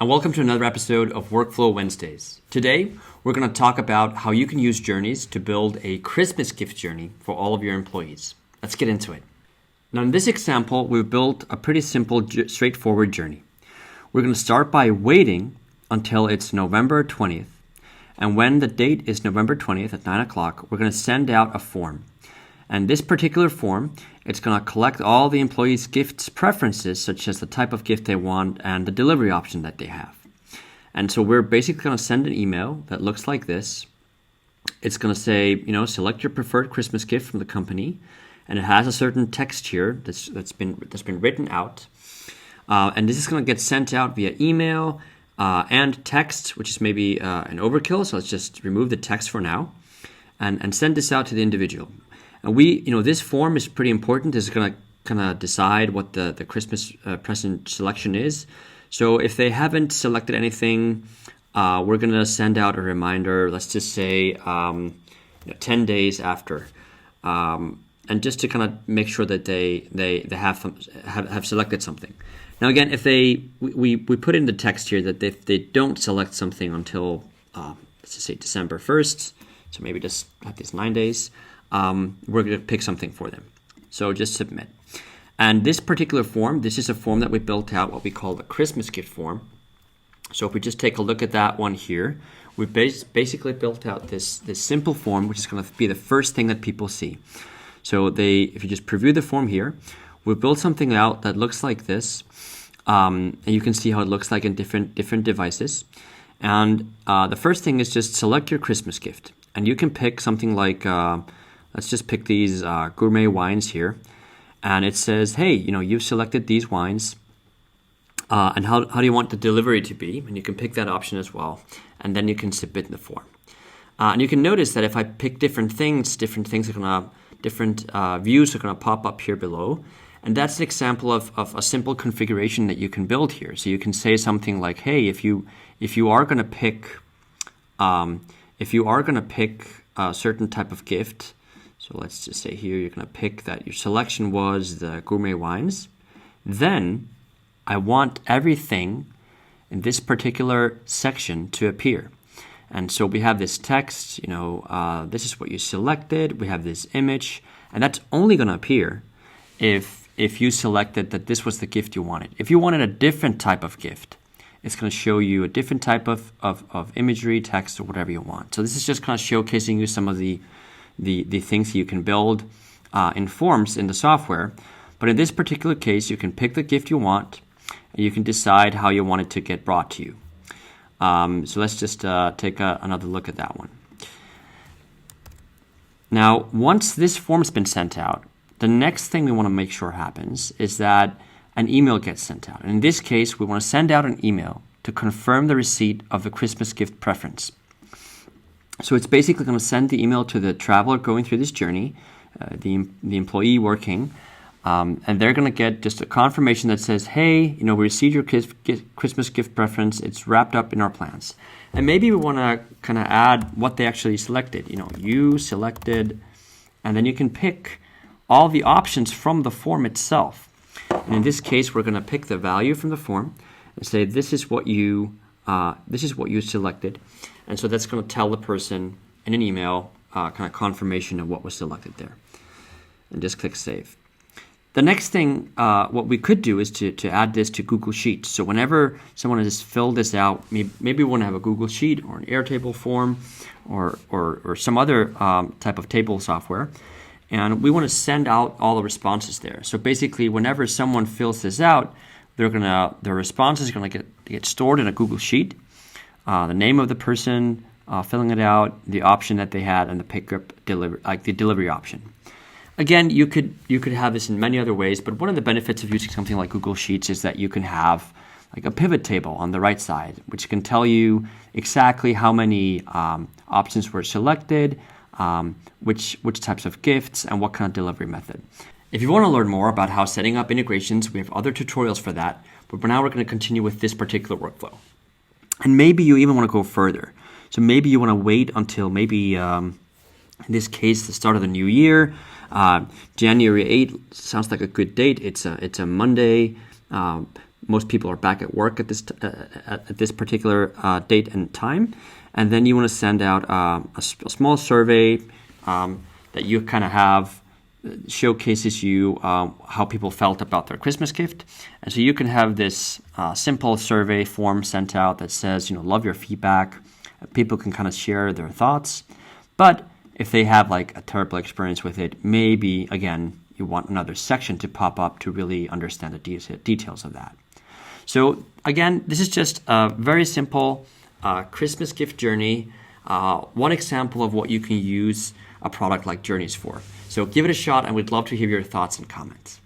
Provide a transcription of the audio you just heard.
and welcome to another episode of Workflow Wednesdays. Today, we're going to talk about how you can use journeys to build a Christmas gift journey for all of your employees. Let's get into it. Now, in this example, we've built a pretty simple, straightforward journey. We're going to start by waiting until it's November 20th. And when the date is November 20th at 9 o'clock, we're going to send out a form. And this particular form, it's going to collect all the employees' gifts preferences, such as the type of gift they want and the delivery option that they have. And so we're basically going to send an email that looks like this. It's going to say, select your preferred Christmas gift from the company. And it has a certain text here that's been written out. And this is going to get sent out via email and text, which is maybe an overkill. So let's just remove the text for now and send this out to the individual. And this form is pretty important. It's going to kind of decide what the Christmas present selection is. So if they haven't selected anything, we're going to send out a reminder, let's just say 10 days after. And just to kind of make sure that they have selected something. Now again, if we put in the text here that if they don't select something until, let's just say December 1st, so maybe just have these 9 days, we're going to pick something for them. So just submit. And this particular form, this is a form that we built out, what we call the Christmas gift form. So if we just take a look at that one here, we basically built out this simple form, which is going to be the first thing that people see. So if you just preview the form here, we built something out that looks like this. And you can see how it looks like in different devices. And the first thing is just select your Christmas gift. And you can pick something like... let's just pick these gourmet wines here. And it says, hey, you've selected these wines. And how do you want the delivery to be? And you can pick that option as well. And then you can submit the form. And you can notice that if I pick different things are going to, different views are going to pop up here below. And that's an example of a simple configuration that you can build here. So you can say something like, hey, if you are going to pick, a certain type of gift. So let's just say here you're going to pick that your selection was the gourmet wines. Then I want everything in this particular section to appear. And so we have this text, this is what you selected. We have this image, and that's only going to appear if you selected that this was the gift you wanted. If you wanted a different type of gift, it's going to show you a different type of imagery, text, or whatever you want. So this is just kind of showcasing you some of the things you can build in forms in the software. But in this particular case, you can pick the gift you want, and you can decide how you want it to get brought to you. So let's just take another look at that one. Now, once this form's been sent out, the next thing we want to make sure happens is that an email gets sent out. And in this case, we want to send out an email to confirm the receipt of the Christmas gift preference. So it's basically going to send the email to the traveler going through this journey, the employee working, and they're going to get just a confirmation that says, hey, we received your Christmas gift preference. It's wrapped up in our plans. And maybe we want to kind of add what they actually selected. You selected, and then you can pick all the options from the form itself. And in this case, we're going to pick the value from the form and say, this is what you selected. And so that's going to tell the person in an email kind of confirmation of what was selected there. And just click Save. The next thing, what we could do is to add this to Google Sheets. So whenever someone has filled this out, maybe we want to have a Google Sheet or an Airtable form or some other type of table software. And we want to send out all the responses there. So basically, whenever someone fills this out, their response is going to get stored in a Google Sheet. The name of the person filling it out, the option that they had, and the the delivery option. Again, you could have this in many other ways, but one of the benefits of using something like Google Sheets is that you can have like a pivot table on the right side, which can tell you exactly how many options were selected, which types of gifts, and what kind of delivery method. If you want to learn more about how setting up integrations, we have other tutorials for that, but for now we're going to continue with this particular workflow. And maybe you even want to go further. So maybe you want to wait until maybe, in this case, the start of the new year. January 8th sounds like a good date. It's a Monday. most people are back at work at this particular date and time. And then you want to send out a small survey that you kind of have showcases you how people felt about their Christmas gift. And so you can have this simple survey form sent out that says, love your feedback. People can kind of share their thoughts. But if they have like a terrible experience with it, maybe, again, you want another section to pop up to really understand the details of that. So again, this is just a very simple Christmas gift journey. One example of what you can use a product like Journeys for. So give it a shot, and we'd love to hear your thoughts and comments.